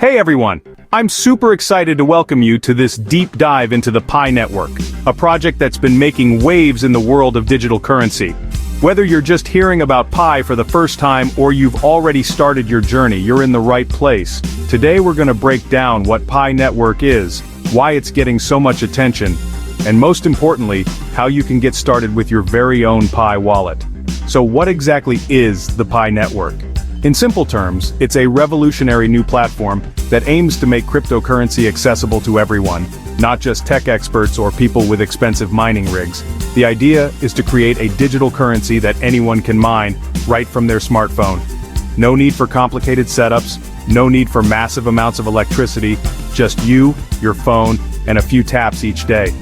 Hey everyone! I'm super excited to welcome you to this deep dive into the Pi Network, a project that's been making waves in the world of digital currency. Whether you're just hearing about Pi for the first time or you've already started your journey, you're in the right place. Today we're going to break down what Pi Network is, why it's getting so much attention, and most importantly, how you can get started with your very own Pi wallet. So what exactly is the Pi Network? In simple terms, it's a revolutionary new platform that aims to make cryptocurrency accessible to everyone, not just tech experts or people with expensive mining rigs. The idea is to create a digital currency that anyone can mine right from their smartphone. No need for complicated setups, no need for massive amounts of electricity, just you, your phone, and a few taps each day.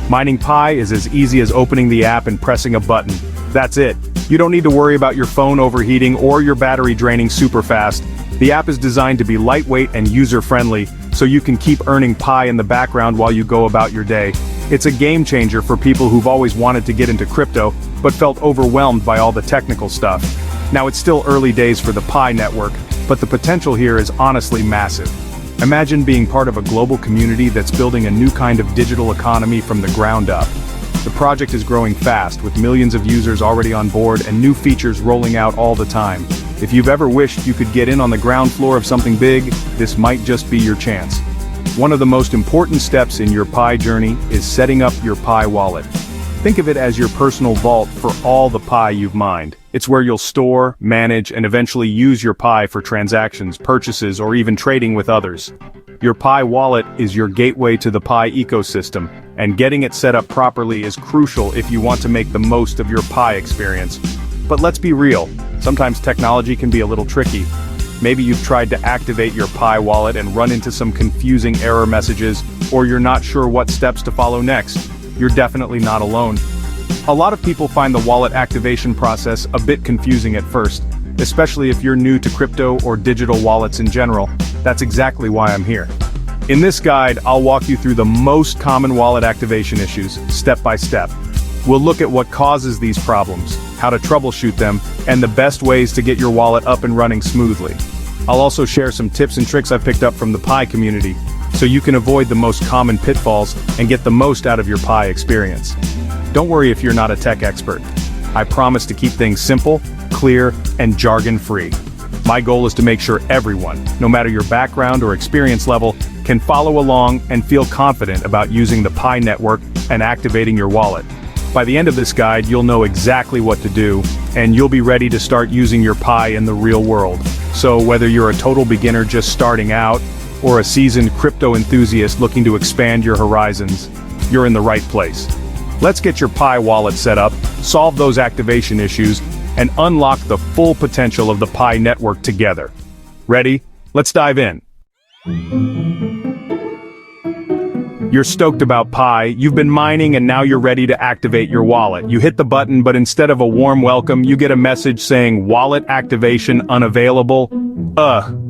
Mining Pi is as easy as opening the app and pressing a button. That's it. You don't need to worry about your phone overheating or your battery draining super fast. The app is designed to be lightweight and user-friendly, so you can keep earning Pi in the background while you go about your day. It's a game changer for people who've always wanted to get into crypto, but felt overwhelmed by all the technical stuff. Now it's still early days for the Pi Network, but the potential here is honestly massive. Imagine being part of a global community that's building a new kind of digital economy from the ground up. The project is growing fast, with millions of users already on board and new features rolling out all the time. If you've ever wished you could get in on the ground floor of something big, this might just be your chance. One of the most important steps in your Pi journey is setting up your Pi wallet. Think of it as your personal vault for all the Pi you've mined. It's where you'll store, manage, and eventually use your Pi for transactions, purchases, or even trading with others. Your Pi wallet is your gateway to the Pi ecosystem, and getting it set up properly is crucial if you want to make the most of your Pi experience. But let's be real, sometimes technology can be a little tricky. Maybe you've tried to activate your Pi wallet and run into some confusing error messages, or you're not sure what steps to follow next. You're definitely not alone. A lot of people find the wallet activation process a bit confusing at first, especially if you're new to crypto or digital wallets in general. That's exactly why I'm here. In this guide, I'll walk you through the most common wallet activation issues, step by step. We'll look at what causes these problems, how to troubleshoot them, and the best ways to get your wallet up and running smoothly. I'll also share some tips and tricks I've picked up from the Pi community, so you can avoid the most common pitfalls and get the most out of your Pi experience. Don't worry if you're not a tech expert. I promise to keep things simple, clear, and jargon-free. My goal is to make sure everyone, no matter your background or experience level, can follow along and feel confident about using the Pi Network and activating your wallet. By the end of this guide, you'll know exactly what to do, and you'll be ready to start using your Pi in the real world. So whether you're a total beginner just starting out, or a seasoned crypto enthusiast looking to expand your horizons, you're in the right place. Let's get your Pi wallet set up, solve those activation issues, and unlock the full potential of the Pi Network together. Ready? Let's dive in. You're stoked about Pi, you've been mining and now you're ready to activate your wallet. You hit the button, but instead of a warm welcome, you get a message saying wallet activation unavailable.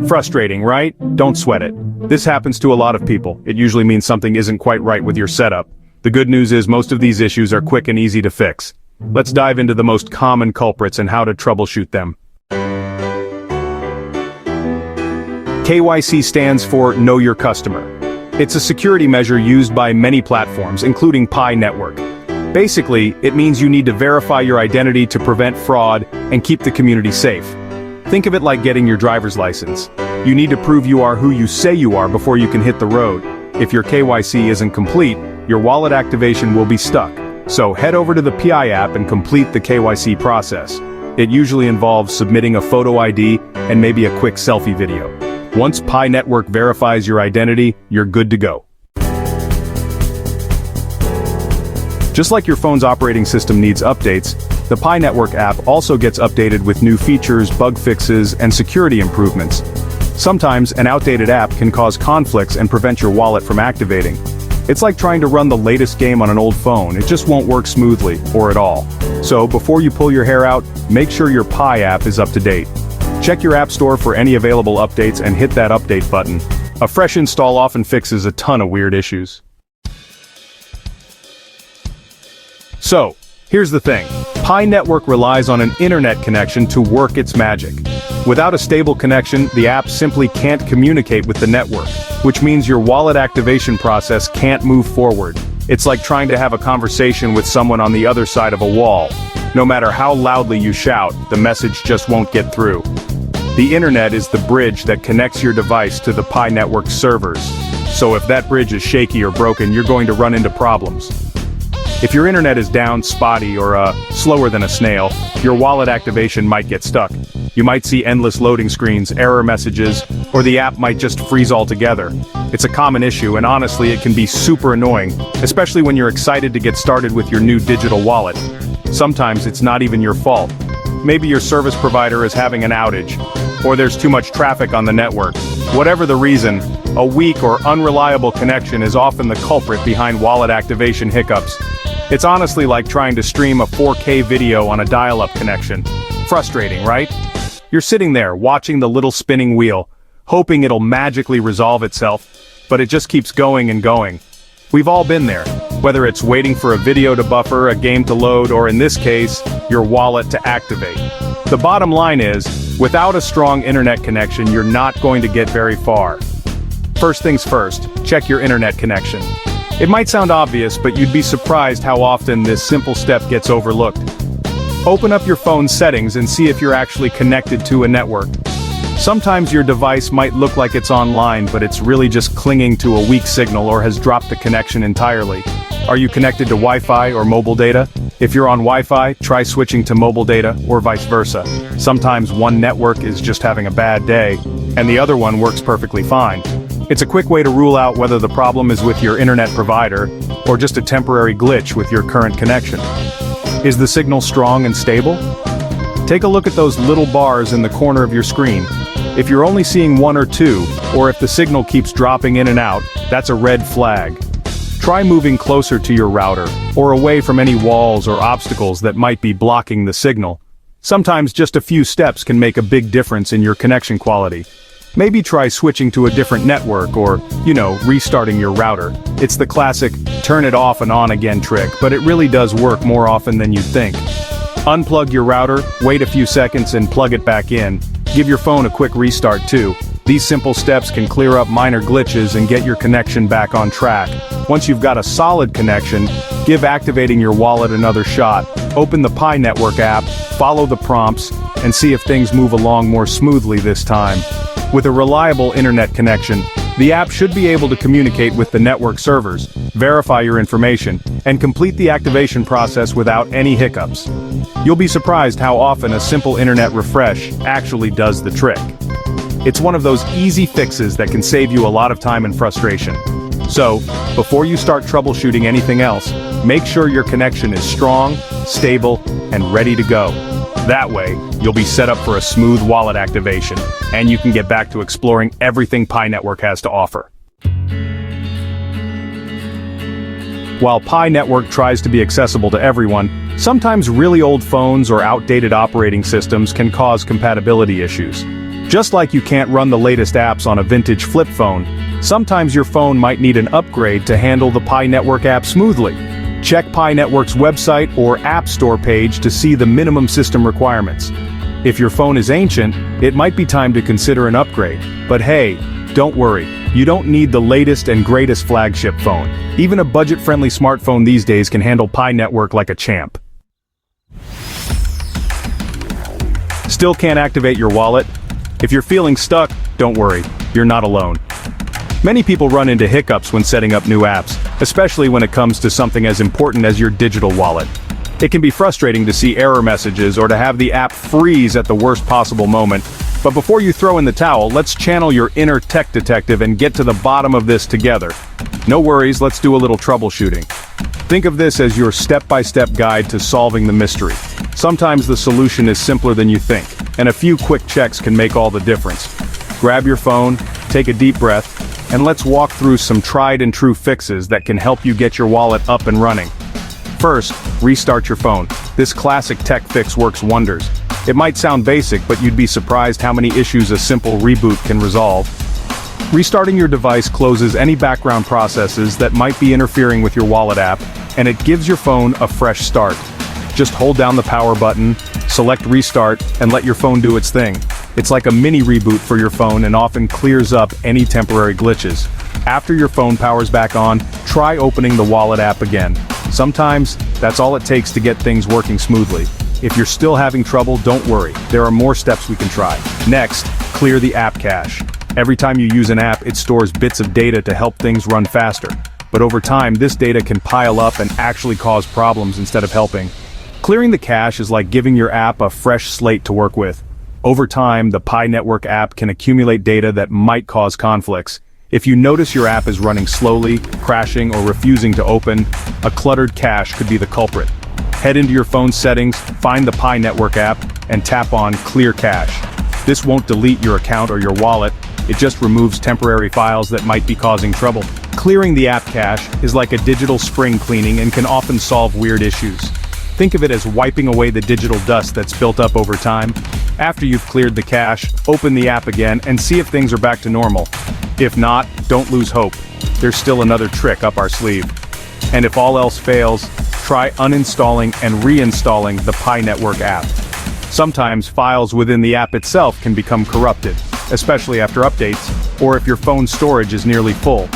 Frustrating, right? Don't sweat it. This happens to a lot of people. It usually means something isn't quite right with your setup. The good news is most of these issues are quick and easy to fix. Let's dive into the most common culprits and how to troubleshoot them. KYC stands for Know Your Customer. It's a security measure used by many platforms, including Pi Network. Basically, it means you need to verify your identity to prevent fraud and keep the community safe. Think of it like getting your driver's license. You need to prove you are who you say you are before you can hit the road. If your KYC isn't complete, your wallet activation will be stuck. So head over to the Pi app and complete the KYC process. It usually involves submitting a photo ID and maybe a quick selfie video. Once Pi Network verifies your identity, you're good to go. Just like your phone's operating system needs updates, the Pi Network app also gets updated with new features, bug fixes, and security improvements. Sometimes, an outdated app can cause conflicts and prevent your wallet from activating. It's like trying to run the latest game on an old phone. It just won't work smoothly, or at all. So, before you pull your hair out, make sure your Pi app is up to date. Check your app store for any available updates and hit that update button. A fresh install often fixes a ton of weird issues. So, Here's the thing. Pi Network relies on an internet connection to work its magic. Without a stable connection, the app simply can't communicate with the network, which means your wallet activation process can't move forward. It's like trying to have a conversation with someone on the other side of a wall. No matter how loudly you shout, the message just won't get through. The internet is the bridge that connects your device to the Pi Network servers. So if that bridge is shaky or broken, you're going to run into problems. If your internet is down, spotty, or slower than a snail, your wallet activation might get stuck. You might see endless loading screens, error messages, or the app might just freeze altogether. It's a common issue, and honestly, it can be super annoying, especially when you're excited to get started with your new digital wallet. Sometimes it's not even your fault. Maybe your service provider is having an outage, or there's too much traffic on the network. Whatever the reason, a weak or unreliable connection is often the culprit behind wallet activation hiccups. It's honestly like trying to stream a 4K video on a dial-up connection. Frustrating, right? You're sitting there, watching the little spinning wheel, hoping it'll magically resolve itself, but it just keeps going and going. We've all been there, whether it's waiting for a video to buffer, a game to load, or in this case, your wallet to activate. The bottom line is, without a strong internet connection, you're not going to get very far. First things first, check your internet connection. It might sound obvious, but you'd be surprised how often this simple step gets overlooked. Open up your phone's settings and see if you're actually connected to a network. Sometimes your device might look like it's online, but it's really just clinging to a weak signal or has dropped the connection entirely. Are you connected to Wi-Fi or mobile data? If you're on Wi-Fi, try switching to mobile data, or vice versa. Sometimes one network is just having a bad day, and the other one works perfectly fine. It's a quick way to rule out whether the problem is with your internet provider, or just a temporary glitch with your current connection. Is the signal strong and stable? Take a look at those little bars in the corner of your screen. If you're only seeing one or two, or if the signal keeps dropping in and out, that's a red flag. Try moving closer to your router, or away from any walls or obstacles that might be blocking the signal. Sometimes just a few steps can make a big difference in your connection quality. Maybe try switching to a different network or, restarting your router. It's the classic, turn it off and on again trick, but it really does work more often than you'd think. Unplug your router, wait a few seconds and plug it back in. Give your phone a quick restart too. These simple steps can clear up minor glitches and get your connection back on track. Once you've got a solid connection, give activating your wallet another shot. Open the Pi Network app, follow the prompts, and see if things move along more smoothly this time. With a reliable internet connection, the app should be able to communicate with the network servers, verify your information, and complete the activation process without any hiccups. You'll be surprised how often a simple internet refresh actually does the trick. It's one of those easy fixes that can save you a lot of time and frustration. So, before you start troubleshooting anything else, make sure your connection is strong, stable, and ready to go. That way, you'll be set up for a smooth wallet activation, and you can get back to exploring everything Pi Network has to offer. While Pi Network tries to be accessible to everyone, sometimes really old phones or outdated operating systems can cause compatibility issues. Just like you can't run the latest apps on a vintage flip phone, sometimes your phone might need an upgrade to handle the Pi Network app smoothly. Check Pi Network's website or App Store page to see the minimum system requirements. If your phone is ancient, it might be time to consider an upgrade. But hey, don't worry, you don't need the latest and greatest flagship phone. Even a budget-friendly smartphone these days can handle Pi Network like a champ. Still can't activate your wallet? If you're feeling stuck, don't worry, you're not alone. Many people run into hiccups when setting up new apps, especially when it comes to something as important as your digital wallet. It can be frustrating to see error messages or to have the app freeze at the worst possible moment. But before you throw in the towel, let's channel your inner tech detective and get to the bottom of this together. No worries, let's do a little troubleshooting. Think of this as your step-by-step guide to solving the mystery. Sometimes the solution is simpler than you think, and a few quick checks can make all the difference. Grab your phone, take a deep breath, and let's walk through some tried and true fixes that can help you get your wallet up and running. First, restart your phone. This classic tech fix works wonders. It might sound basic, but you'd be surprised how many issues a simple reboot can resolve. Restarting your device closes any background processes that might be interfering with your wallet app, and it gives your phone a fresh start. Just hold down the power button, select restart, and let your phone do its thing. It's like a mini reboot for your phone and often clears up any temporary glitches. After your phone powers back on, try opening the wallet app again. Sometimes, that's all it takes to get things working smoothly. If you're still having trouble, don't worry, there are more steps we can try. Next, clear the app cache. Every time you use an app, it stores bits of data to help things run faster. But over time, this data can pile up and actually cause problems instead of helping. Clearing the cache is like giving your app a fresh slate to work with. Over time, the Pi Network app can accumulate data that might cause conflicts. If you notice your app is running slowly, crashing, or refusing to open, a cluttered cache could be the culprit. Head into your phone's settings, find the Pi Network app, and tap on Clear Cache. This won't delete your account or your wallet, it just removes temporary files that might be causing trouble. Clearing the app cache is like a digital spring cleaning and can often solve weird issues. Think of it as wiping away the digital dust that's built up over time. After you've cleared the cache, open the app again and see if things are back to normal. If not, don't lose hope. There's still another trick up our sleeve. And if all else fails, try uninstalling and reinstalling the Pi Network app. Sometimes files within the app itself can become corrupted, especially after updates, or if your phone's storage is nearly full.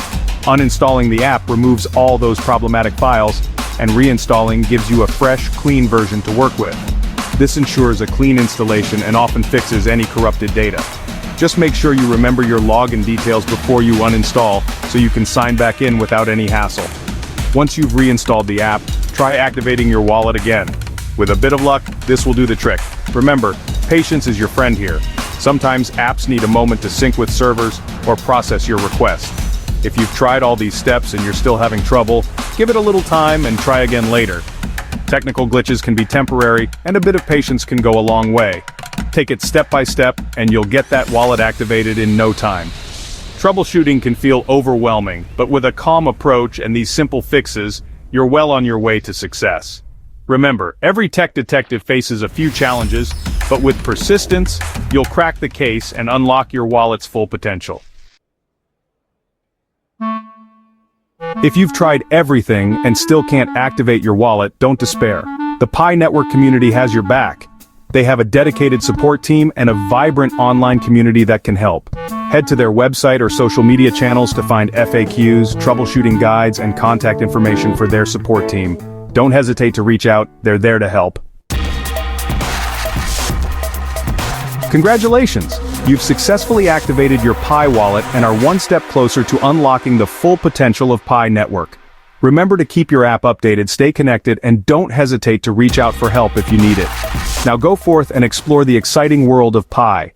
Uninstalling the app removes all those problematic files, and reinstalling gives you a fresh, clean version to work with. This ensures a clean installation and often fixes any corrupted data. Just make sure you remember your login details before you uninstall, so you can sign back in without any hassle. Once you've reinstalled the app, try activating your wallet again. With a bit of luck, this will do the trick. Remember, patience is your friend here. Sometimes apps need a moment to sync with servers or process your request. If you've tried all these steps and you're still having trouble, give it a little time and try again later. Technical glitches can be temporary, and a bit of patience can go a long way. Take it step by step, and you'll get that wallet activated in no time. Troubleshooting can feel overwhelming, but with a calm approach and these simple fixes, you're well on your way to success. Remember, every tech detective faces a few challenges, but with persistence, you'll crack the case and unlock your wallet's full potential. If you've tried everything and still can't activate your wallet, don't despair. The Pi Network community has your back. They have a dedicated support team and a vibrant online community that can help. Head to their website or social media channels to find FAQs, troubleshooting guides, and contact information for their support team. Don't hesitate to reach out, they're there to help. Congratulations! You've successfully activated your Pi wallet and are one step closer to unlocking the full potential of Pi Network. Remember to keep your app updated, stay connected, and don't hesitate to reach out for help if you need it. Now go forth and explore the exciting world of Pi.